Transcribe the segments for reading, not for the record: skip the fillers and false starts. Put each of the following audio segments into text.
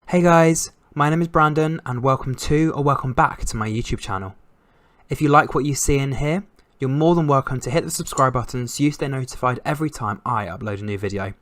Hey guys, my name is Brandon and welcome back to my YouTube channel. If you like what you see in here, you're more than welcome to hit the subscribe button so you stay notified every time I upload a new video.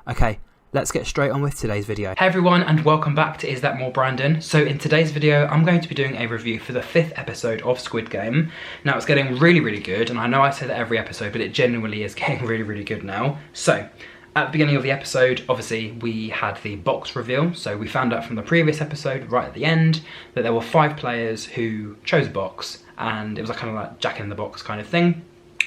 Okay, let's get straight on with today's video. Hey everyone and welcome back to Is That More Brandon. So in today's video I'm going to be doing a review for the 5th episode of Squid Game. Now it's getting really good, and I know I say that every episode, but it genuinely is getting really good now. So at the beginning of the episode, obviously, we had the box reveal. So we found out from the previous episode, right at the end, that there were 5 players who chose a box, and it was kind of like Jack in the Box kind of thing.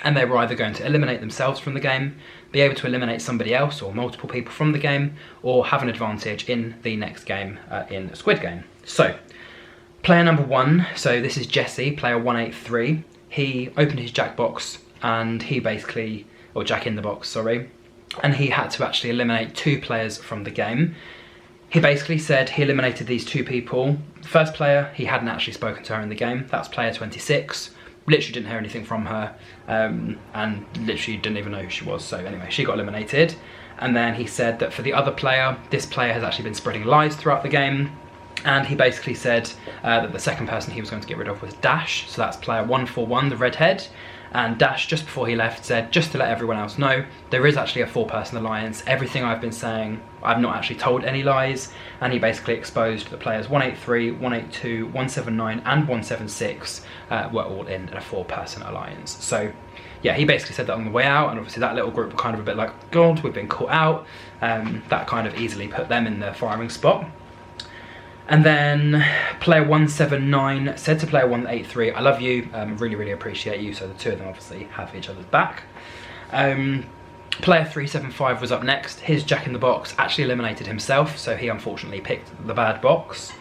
And they were either going to eliminate themselves from the game, be able to eliminate somebody else or multiple people from the game, or have an advantage in the next game in Squid Game. So, player number 1, so this is Jesse, player 183. He opened his Jack box, and he basically, or Jack in the Box, sorry, and he had to actually eliminate 2 players from the game. He basically said he eliminated these 2 people. First player, he hadn't actually spoken to her in the game. That's player 26. Literally didn't hear anything from her, and literally didn't even know who she was. So anyway, she got eliminated. And then he said that for the other player, this player has actually been spreading lies throughout the game. And he basically said that the second person he was going to get rid of was Dash. So that's player 141, the redhead. And Dash, just before he left, said, just to let everyone else know, there is actually a 4-person alliance. Everything I've been saying, I've not actually told any lies. And he basically exposed the players 183, 182, 179 and 176 were all in a 4-person alliance. So yeah, he basically said that on the way out, and obviously that little group were kind of a bit like, God, we've been caught out. That kind of easily put them in the firing spot. And then player 179 said to player 183, I love you, really appreciate you. So the 2 of them obviously have each other's back. Player 375 was up next. His Jack in the Box actually eliminated himself, so he unfortunately picked the bad box.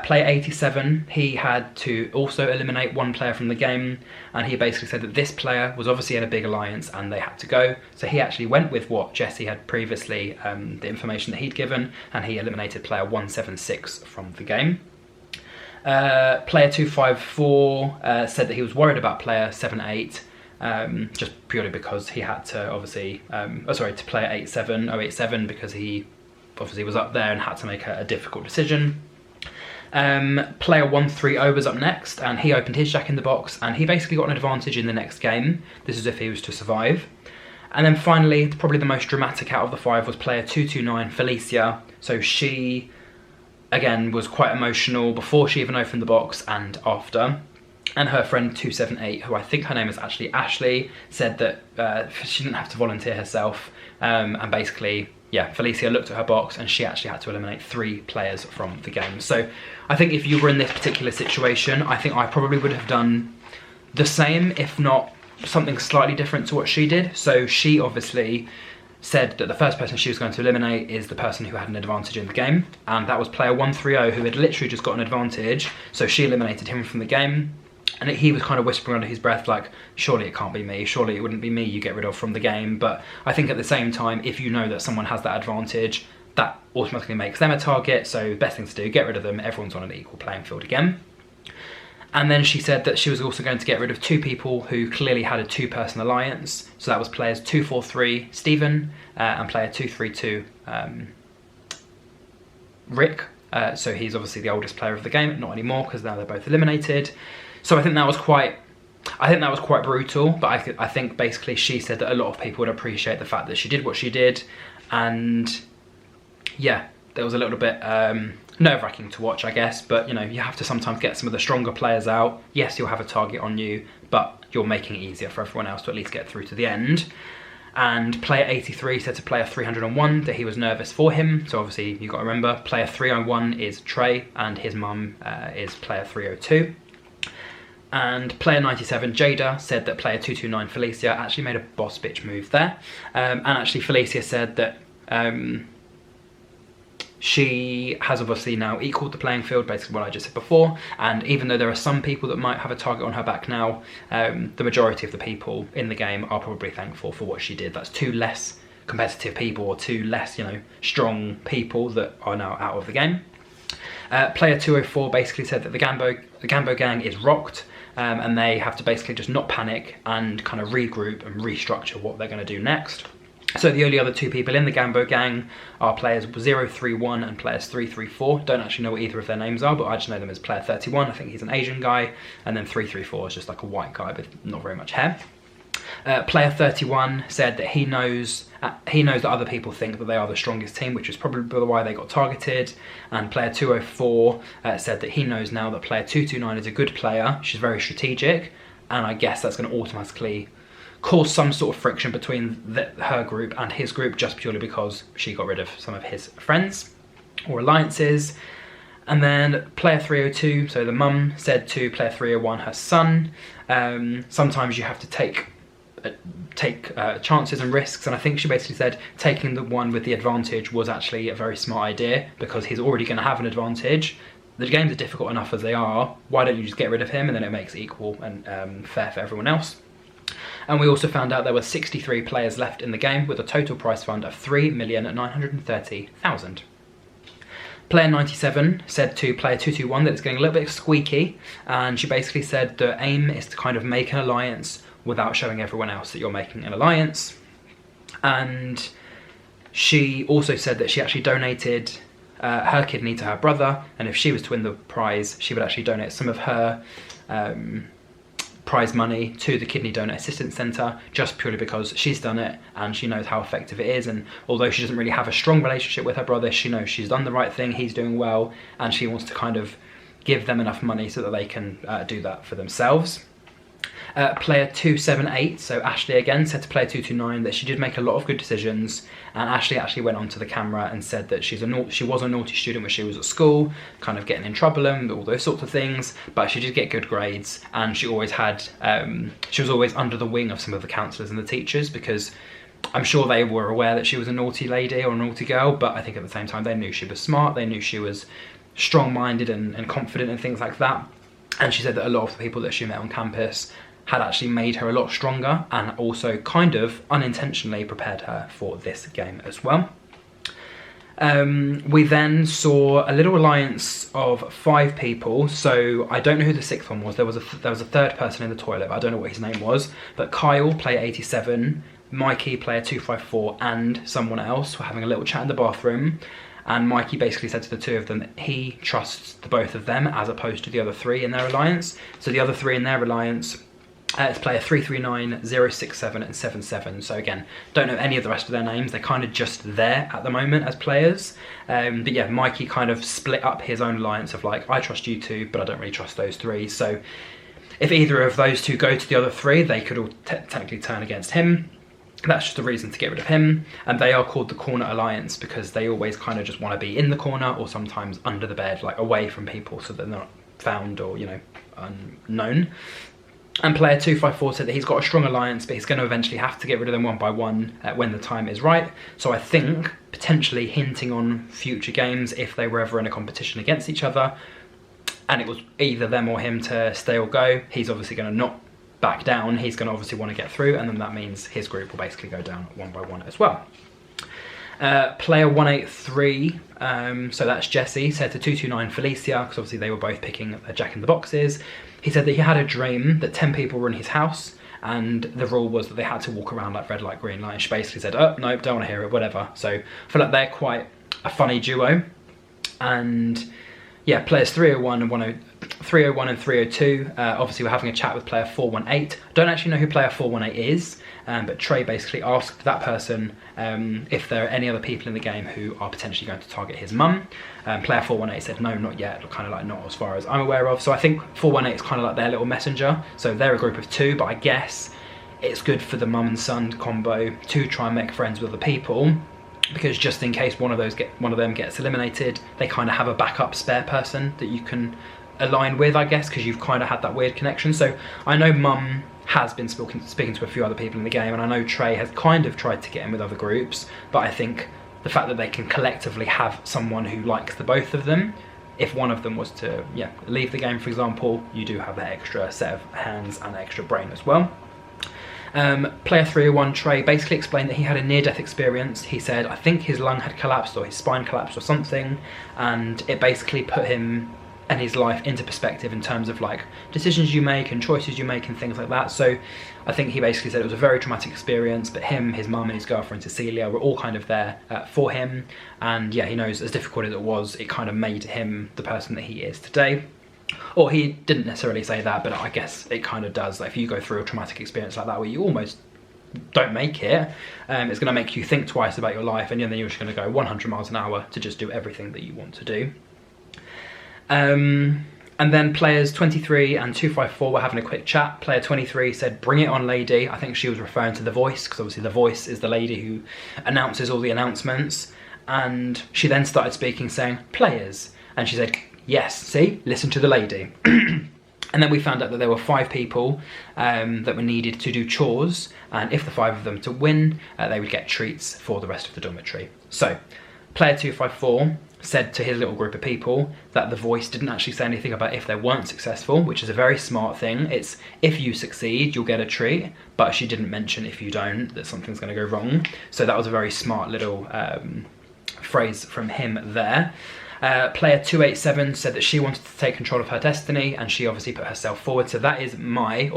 Player 87, he had to also eliminate 1 player from the game, and he basically said that this player was obviously in a big alliance and they had to go. So he actually went with what Jesse had previously, the information that he'd given, and he eliminated player 176 from the game. Player 254 said that he was worried about player 78, just purely because he had to obviously, to player 087 because he obviously was up there and had to make a difficult decision. Player 130 was up next, and he opened his Jack in the Box, and he basically got an advantage in the next game. This is if he was to survive. And then finally, probably the most dramatic out of the 5 was player 229, Felicia. So she, again, was quite emotional before she even opened the box and after. And her friend 278, who I think her name is actually Ashley, said that she didn't have to volunteer herself, and basically, yeah, Felicia looked at her box and she actually had to eliminate 3 players from the game. So I think if you were in this particular situation, I think I probably would have done the same, if not something slightly different to what she did. So she obviously said that the first person she was going to eliminate is the person who had an advantage in the game, and that was player 130, who had literally just got an advantage, so she eliminated him from the game. And he was kind of whispering under his breath like, surely it can't be me, surely it wouldn't be me you get rid of from the game. But I think at the same time, if you know that someone has that advantage, that automatically makes them a target. So best thing to do, get rid of them, everyone's on an equal playing field again. And then she said that she was also going to get rid of 2 people who clearly had a 2-person alliance. So that was players 243, Stephen, and player 232, Rick. So he's obviously the oldest player of the game, not anymore because now they're both eliminated. So I think that was quite brutal, but I think basically she said that a lot of people would appreciate the fact that she did what she did, and yeah, there was a little bit nerve-wracking to watch, I guess, but you know, you have to sometimes get some of the stronger players out. Yes, you'll have a target on you, but you're making it easier for everyone else to at least get through to the end. And player 83 said to player 301 that he was nervous for him. So obviously you've got to remember, player 301 is Trey and his mum is player 302. And player 97, Jada, said that player 229, Felicia, actually made a boss bitch move there. And actually Felicia said that she has obviously now equaled the playing field, basically what I just said before. And even though there are some people that might have a target on her back now, the majority of the people in the game are probably thankful for what she did. That's 2 less competitive people, or 2 less, you know, strong people that are now out of the game. Player 204 basically said that the Gambo gang is rocked. And they have to basically just not panic and kind of regroup and restructure what they're going to do next. So the only other two people in the Gambo gang are players 031 and players 334. Don't actually know what either of their names are, but I just know them as player 31. I think he's an Asian guy, and then 334 is just like a white guy with not very much hair. Player 31 said that he knows that other people think that they are the strongest team, which is probably why they got targeted. And player 204 said that he knows now that player 229 is a good player. She's very strategic, and I guess that's going to automatically cause some sort of friction between her group and his group, just purely because she got rid of some of his friends or alliances. And then player 302, so the mum, said to player 301, her son, sometimes you have to take chances and risks, and I think she basically said taking the one with the advantage was actually a very smart idea, because he's already going to have an advantage. The games are difficult enough as they are. Why don't you just get rid of him, and then it makes it equal and fair for everyone else. And we also found out there were 63 players left in the game with a total prize fund of 3,930,000. Player 97 said to player 221 that it's getting a little bit squeaky, and she basically said the aim is to kind of make an alliance without showing everyone else that you're making an alliance. And she also said that she actually donated her kidney to her brother, and if she was to win the prize, she would actually donate some of her prize money to the Kidney Donor Assistance Centre, just purely because she's done it and she knows how effective it is. And although she doesn't really have a strong relationship with her brother, she knows she's done the right thing, he's doing well, and she wants to kind of give them enough money so that they can do that for themselves. Player 278, so Ashley again, said to player 229 that she did make a lot of good decisions, and Ashley actually went onto the camera and said that she was a naughty student when she was at school, kind of getting in trouble and all those sorts of things, but she did get good grades, and she always had, she was always under the wing of some of the counsellors and the teachers, because I'm sure they were aware that she was a naughty lady or a naughty girl, but I think at the same time they knew she was smart, they knew she was strong-minded and confident and things like that. And she said that a lot of the people that she met on campus had actually made her a lot stronger, and also kind of unintentionally prepared her for this game as well. We then saw a little alliance of 5 people, so I don't know who the 6th one was. There was a third person in the toilet, but I don't know what his name was. But Kyle, player 87, Mikey, player 254, and someone else were having a little chat in the bathroom. And Mikey basically said to the two of them that he trusts the both of them as opposed to the other 3 in their alliance. So the other 3 in their alliance, it's player 339, 067 and 77. So again, don't know any of the rest of their names. They're kind of just there at the moment as players. But yeah, Mikey kind of split up his own alliance of like, I trust you 2, but I don't really trust those 3. So if either of those 2 go to the other 3, they could all technically turn against him. That's just a reason to get rid of him. And they are called the Corner Alliance because they always kind of just want to be in the corner or sometimes under the bed, like away from people so that they're not found or, you know, unknown. And player 254 said that he's got a strong alliance, but he's going to eventually have to get rid of them one by one when the time is right. So I think potentially hinting on future games if they were ever in a competition against each other, and it was either them or him to stay or go, he's obviously going to not back down. He's going to obviously want to get through, and then that means his group will basically go down one by one as well. Player 183, so that's Jesse, said to 229 Felicia, because obviously they were both picking Jack in the Boxes. He said that he had a dream that 10 people were in his house, and the rule was that they had to walk around like red light, green light. And she basically said, oh, no, don't want to hear it, whatever. So I feel like they're quite a funny duo. And yeah, players 301 and 302, obviously we're having a chat with player 418. I don't actually know who player 418 is, but Trey basically asked that person if there are any other people in the game who are potentially going to target his mum. Player 418 said no, not yet, kind of like not as far as I'm aware of. So I think 418 is kind of like their little messenger. So they're a group of 2, but I guess it's good for the mum and son combo to try and make friends with other people, because just in case one of them gets eliminated, they kind of have a backup spare person that you can align with, I guess, because you've kind of had that weird connection. So I know mum has been speaking to a few other people in the game, and I know Trey has kind of tried to get in with other groups, but I think the fact that they can collectively have someone who likes the both of them, if one of them was to leave the game, for example, you do have that extra set of hands and extra brain as well. Player 301 Trey basically explained that he had a near-death experience. He said, I think his lung had collapsed or his spine collapsed or something, and it basically put him and his life into perspective in terms of like decisions you make and choices you make and things like that. So I think he basically said it was a very traumatic experience, but him, his mum and his girlfriend Cecilia were all kind of there for him, and yeah, he knows as difficult as it was, it kind of made him the person that he is today. Or he didn't necessarily say that, but I guess it kind of does. Like if you go through a traumatic experience like that where you almost don't make it, it's going to make you think twice about your life, and then you're just going to go 100 miles an hour to just do everything that you want to do. And then players 23 and 254 were having a quick chat. Player 23 said, "Bring it on, lady." I think she was referring to The Voice, because obviously The Voice is the lady who announces all the announcements. And she then started speaking, saying, "Players." And she said, "Yes, see, listen to the lady." And then we found out that there were 5 people that were needed to do chores, and if the 5 of them to win, they would get treats for the rest of the dormitory. So, player 254 said to his little group of people that The Voice didn't actually say anything about if they weren't successful, which is a very smart thing. It's if you succeed, you'll get a treat, but she didn't mention if you don't, that something's going to go wrong. So that was a very smart little phrase from him there. Player 287 said that she wanted to take control of her destiny, and she obviously put herself forward. So that is Mai,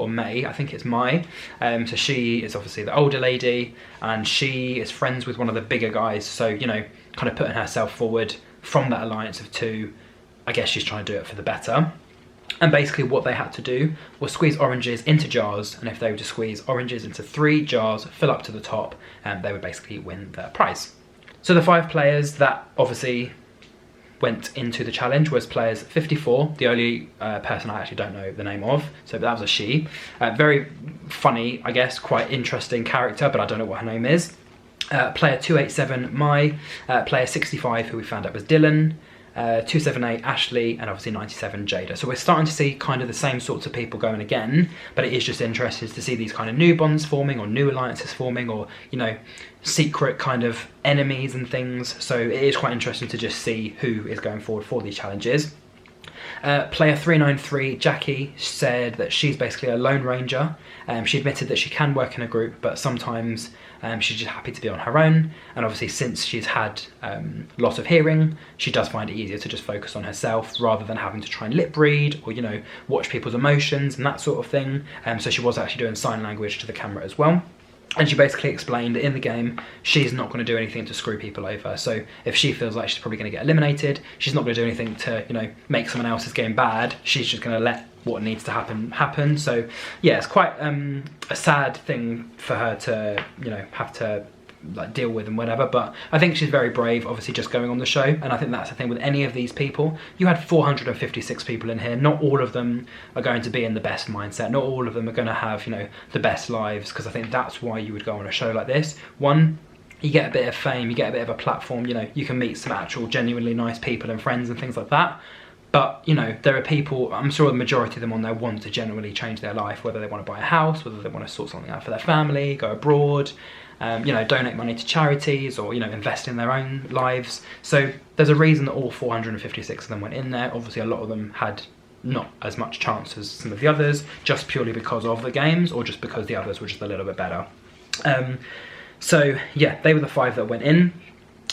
I think it's Mai. So she is obviously the older lady, and she is friends with one of the bigger guys. So, you know, kind of putting herself forward from that alliance of 2. I guess she's trying to do it for the better. And basically what they had to do was squeeze oranges into jars, and if they were to squeeze oranges into 3 jars, fill up to the top, they would basically win their prize. So the 5 players that obviously went into the challenge was players 54, the only person I actually don't know the name of, so that was a she. Very funny, I guess, quite interesting character, but I don't know what her name is. Player 287, Mai. Player 65, who we found out was Dylan. 278, Ashley, and obviously 97, Jada. So we're starting to see kind of the same sorts of people going again, but it is just interesting to see these kind of new bonds forming, or new alliances forming, or, you know, secret kind of enemies and things. So it is quite interesting to just see who is going forward for these challenges. Player 393, Jackie, said that she's basically a lone ranger. She admitted that she can work in a group, but sometimes she's just happy to be on her own. And obviously, since she's had loss of hearing, she does find it easier to just focus on herself rather than having to try and lip read or, you know, watch people's emotions and that sort of thing. So she was actually doing sign language to the camera as well. And she basically explained that in the game, she's not going to do anything to screw people over. So if she feels like she's probably going to get eliminated, she's not going to do anything to, you know, make someone else's game bad. She's just going to let what needs to happen. So yeah, it's quite a sad thing for her to, you know, have to like deal with and whatever, but I think she's very brave, obviously, just going on the show. And I think that's the thing with any of these people. You had 456 people in here. Not all of them are going to be in the best mindset. Not all of them are going to have, you know, the best lives, because I think that's why you would go on a show like this. One, you get a bit of fame, you get a bit of a platform, you know, you can meet some actual genuinely nice people and friends and things like that. But, you know, there are people, I'm sure the majority of them on there want to genuinely change their life, whether they want to buy a house, whether they want to sort something out for their family, go abroad, you know, donate money to charities, or, you know, invest in their own lives. So there's a reason that all 456 of them went in there. Obviously, a lot of them had not as much chance as some of the others, just purely because of the games, or just because the others were just a little bit better. So yeah, they were the 5 that went in.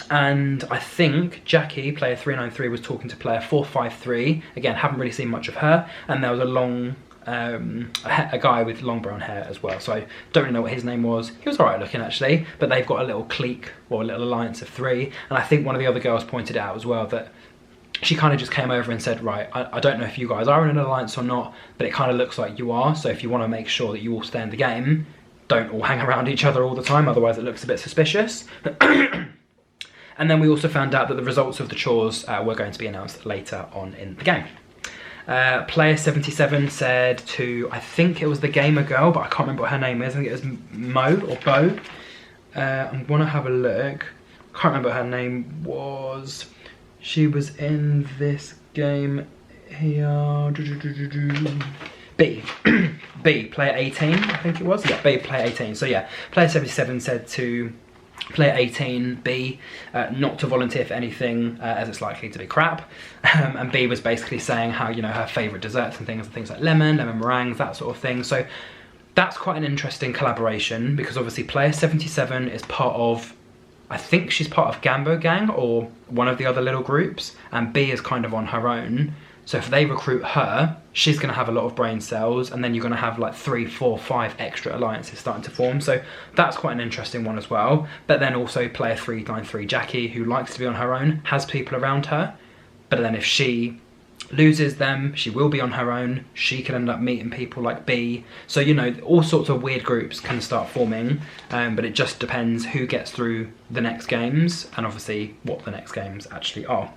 And I think Jackie, player 393, was talking to player 453. Again, haven't really seen much of her. And there was a guy with long brown hair as well. So I don't really know what his name was. He was alright looking, actually. But they've got a little clique, or a little alliance of 3. And I think one of the other girls pointed out as well that she kind of just came over and said, right, I don't know if you guys are in an alliance or not, but it kind of looks like you are. So if you want to make sure that you all stay in the game, don't all hang around each other all the time. Otherwise, it looks a bit suspicious. And then we also found out that the results of the chores were going to be announced later on in the game. Player 77 said to, I think it was the gamer girl, but I can't remember what her name is. I think it was Mo or Bo. I'm gonna have a look. Can't remember what her name was. She was in this game here. B. B, player 18, I think it was. Yeah, B, player 18. So yeah, player 77 said to player 18, B, not to volunteer for anything as it's likely to be crap. And B was basically saying how, you know, her favourite desserts and things like lemon meringues, that sort of thing. So that's quite an interesting collaboration, because obviously player 77 is part of, I think she's part of Gambo Gang or one of the other little groups, and B is kind of on her own. So if they recruit her, she's going to have a lot of brain cells, and then you're going to have like 3, 4, 5 extra alliances starting to form. So that's quite an interesting one as well. But then also player 393 Jackie, who likes to be on her own, has people around her. But then if she loses them, she will be on her own. She can end up meeting people like B. So, you know, all sorts of weird groups can start forming, but it just depends who gets through the next games, and obviously what the next games actually are.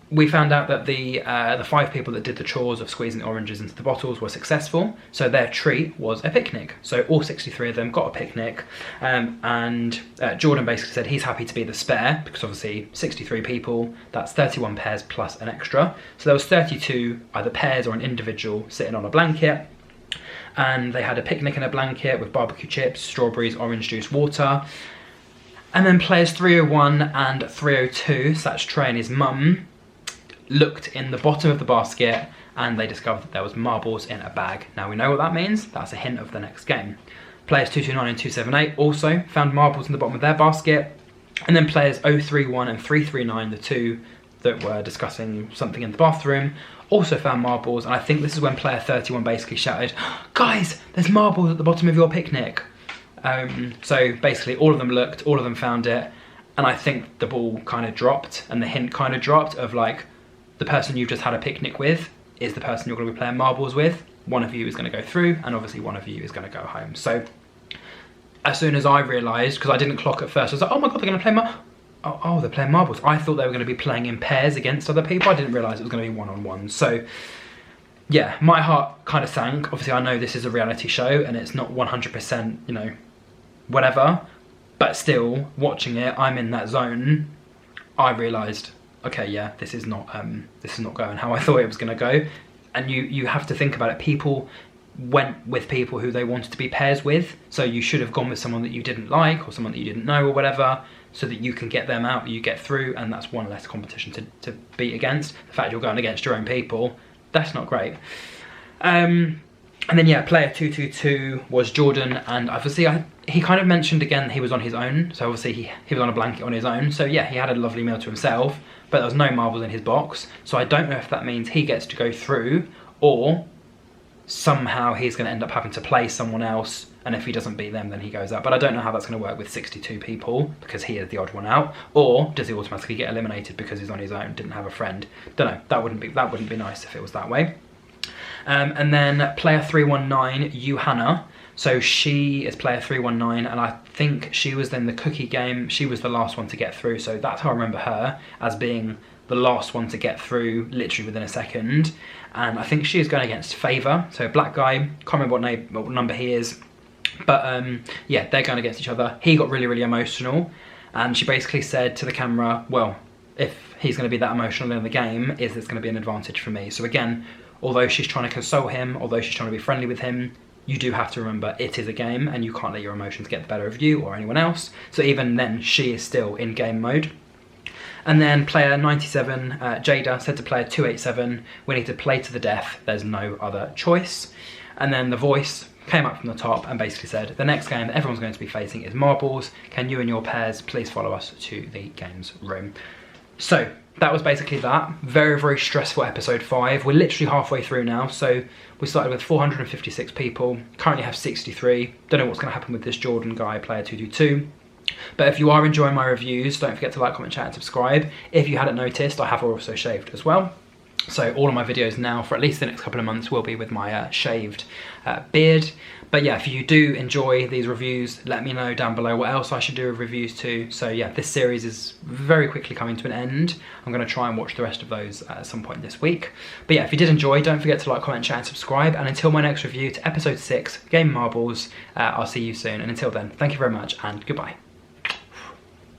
We found out that the 5 people that did the chores of squeezing oranges into the bottles were successful, so their treat was a picnic. So all 63 of them got a picnic, and Jordan basically said he's happy to be the spare, because obviously 63 people, that's 31 pairs plus an extra. So there was 32 either pairs or an individual sitting on a blanket, and they had a picnic in a blanket with barbecue chips, strawberries, orange juice, water. And then players 301 and 302, so that's Trey and his mum, looked in the bottom of the basket and they discovered that there was marbles in a bag. Now we know what that means, that's a hint of the next game. Players 229 and 278 also found marbles in the bottom of their basket, and then players 031 and 339, the 2 that were discussing something in the bathroom, also found marbles, and I think this is when player 31 basically shouted, "Guys, there's marbles at the bottom of your picnic." So basically all of them looked, all of them found it, and I think the ball kind of dropped and the hint kind of dropped of like, the person you've just had a picnic with is the person you're going to be playing marbles with. One of you is going to go through, and obviously one of you is going to go home. So as soon as I realised, because I didn't clock at first, I was like, oh my god, they're going to play oh, they're playing marbles. I thought they were going to be playing in pairs against other people. I didn't realise it was going to be one-on-one. So yeah, my heart kind of sank. Obviously I know this is a reality show and it's not 100%, you know, whatever, but still watching it, I'm in that zone. I realised, okay, yeah, this is not going how I thought it was going to go. And you have to think about it. People went with people who they wanted to be pairs with, so you should have gone with someone that you didn't like or someone that you didn't know or whatever, so that you can get them out, you get through, and that's one less competition to beat against. The fact you're going against your own people, that's not great. And then yeah, player 222 was Jordan, and obviously he kind of mentioned again he was on his own, so obviously he was on a blanket on his own, so yeah, he had a lovely meal to himself, but there was no marbles in his box, so I don't know if that means he gets to go through, or somehow he's going to end up having to play someone else, and if he doesn't beat them then he goes out. But I don't know how that's going to work with 62 people, because he is the odd one out, or does he automatically get eliminated because he's on his own, didn't have a friend. Don't know, that wouldn't be nice if it was that way. And then player 319, Johanna, so she is player 319, and I think she was in the cookie game, she was the last one to get through, so that's how I remember her, as being the last one to get through literally within a second. And I think she is going against Favour, so a black guy, can't remember what number he is, but yeah, they're going against each other. He got really, really emotional, and she basically said to the camera, well, if he's going to be that emotional in the game, is this going to be an advantage for me? So again, although she's trying to console him, although she's trying to be friendly with him, you do have to remember it is a game and you can't let your emotions get the better of you or anyone else. So even then, she is still in game mode. And then player 97, Jada, said to player 287, we need to play to the death, there's no other choice. And then the voice came up from the top and basically said, the next game that everyone's going to be facing is marbles. Can you and your pairs please follow us to the games room? So that was basically that. Very, very stressful episode 5. We're literally halfway through now. So we started with 456 people, currently have 63. Don't know what's going to happen with this Jordan guy, player 222. But if you are enjoying my reviews, don't forget to like, comment, chat and subscribe. If you hadn't noticed, I have also shaved as well. So all of my videos now for at least the next couple of months will be with my shaved beard. But yeah, if you do enjoy these reviews, let me know down below what else I should do reviews to. So yeah, this series is very quickly coming to an end. I'm going to try and watch the rest of those at some point this week. But yeah, if you did enjoy, don't forget to like, comment, chat and subscribe. And until my next review to episode 6, Game Marbles, I'll see you soon. And until then, thank you very much and goodbye.